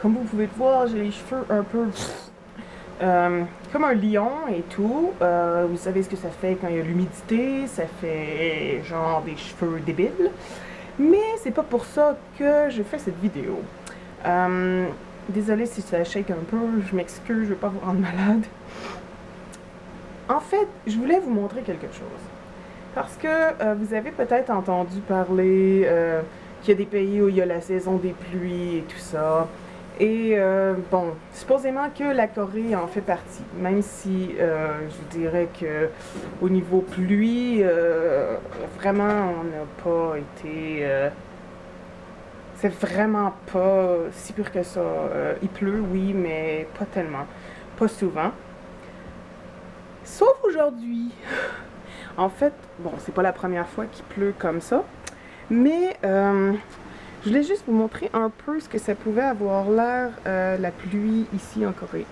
Comme vous pouvez le voir, j'ai les cheveux un peu comme un lion et tout. Vous savez ce que ça fait quand il y a l'humidité, ça fait genre des cheveux débiles. Mais c'est pas pour ça que je fais cette vidéo. Désolée si ça shake un peu, je m'excuse, je veux pas vous rendre malade. En fait, je voulais vous montrer quelque chose. Parce que vous avez peut-être entendu parler qu'il y a des pays où il y a la saison des pluies et tout ça. Et bon, supposément que la Corée en fait partie, même si je dirais que au niveau pluie, vraiment on n'a pas été... c'est vraiment pas si pur que ça. Il pleut, oui, mais pas tellement, pas souvent. Sauf aujourd'hui. En fait, bon, c'est pas la première fois qu'il pleut comme ça, mais je voulais juste vous montrer un peu ce que ça pouvait avoir l'air la pluie ici en Corée.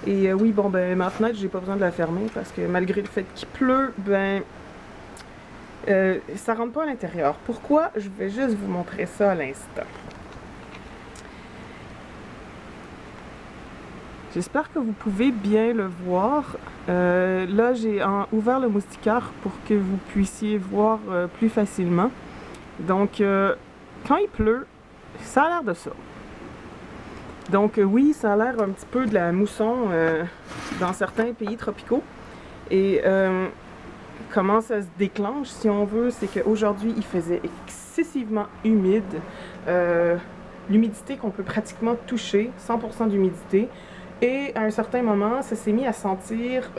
Et oui, bon, ben ma fenêtre, j'ai pas besoin de la fermer parce que malgré le fait qu'il pleut, ben ça rentre pas à l'intérieur. Pourquoi? Je vais juste vous montrer ça à l'instant. J'espère que vous pouvez bien le voir. Là, j'ai ouvert le moustiquaire pour que vous puissiez voir plus facilement. Donc, quand il pleut, ça a l'air de ça. Donc, oui, ça a l'air un petit peu de la mousson dans certains pays tropicaux. Et comment ça se déclenche, si on veut, c'est qu'aujourd'hui, il faisait excessivement humide. L'humidité qu'on peut pratiquement toucher, 100% d'humidité. Et à un certain moment, ça s'est mis à sentir...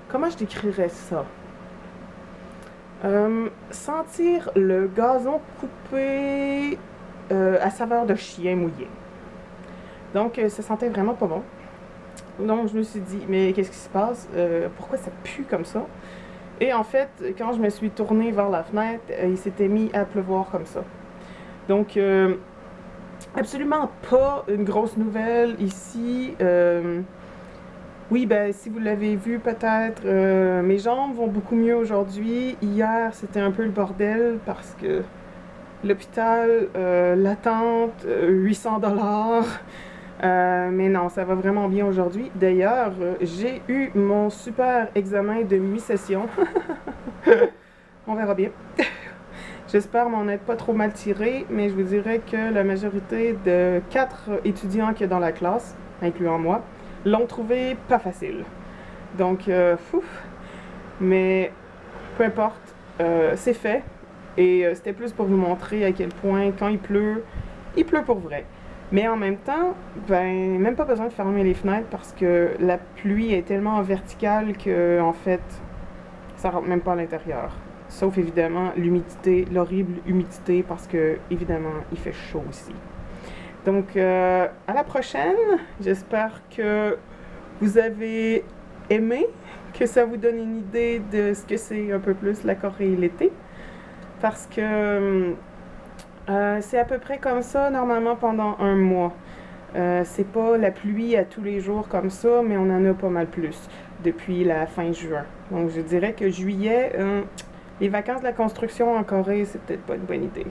comment je décrirais ça? Sentir le gazon coupé à saveur de chien mouillé. Donc, ça sentait vraiment pas bon. Donc, je me suis dit, mais qu'est-ce qui se passe? Pourquoi ça pue comme ça? Et en fait, quand je me suis tournée vers la fenêtre, il s'était mis à pleuvoir comme ça. Donc, absolument pas une grosse nouvelle ici. Oui, ben si vous l'avez vu peut-être, mes jambes vont beaucoup mieux aujourd'hui. Hier, c'était un peu le bordel parce que l'hôpital, l'attente, 800 $. Mais non, ça va vraiment bien aujourd'hui. D'ailleurs, j'ai eu mon super examen de mi-session. On verra bien. J'espère m'en être pas trop mal tiré, mais je vous dirais que la majorité de 4 étudiants qu'il y a dans la classe, incluant moi, l'ont trouvé pas facile. Donc, mais peu importe, c'est fait. Et c'était plus pour vous montrer à quel point, quand il pleut pour vrai. Mais en même temps, ben, même pas besoin de fermer les fenêtres parce que la pluie est tellement verticale que, en fait, ça rentre même pas à l'intérieur. Sauf évidemment l'humidité, l'horrible humidité parce que, évidemment, il fait chaud aussi. Donc, à la prochaine. J'espère que vous avez aimé, que ça vous donne une idée de ce que c'est un peu plus la Corée l'été. Parce que c'est à peu près comme ça normalement pendant un mois. C'est pas la pluie à tous les jours comme ça, mais on en a pas mal plus depuis la fin juin. Donc je dirais que juillet, les vacances de la construction en Corée, c'est peut-être pas une bonne idée.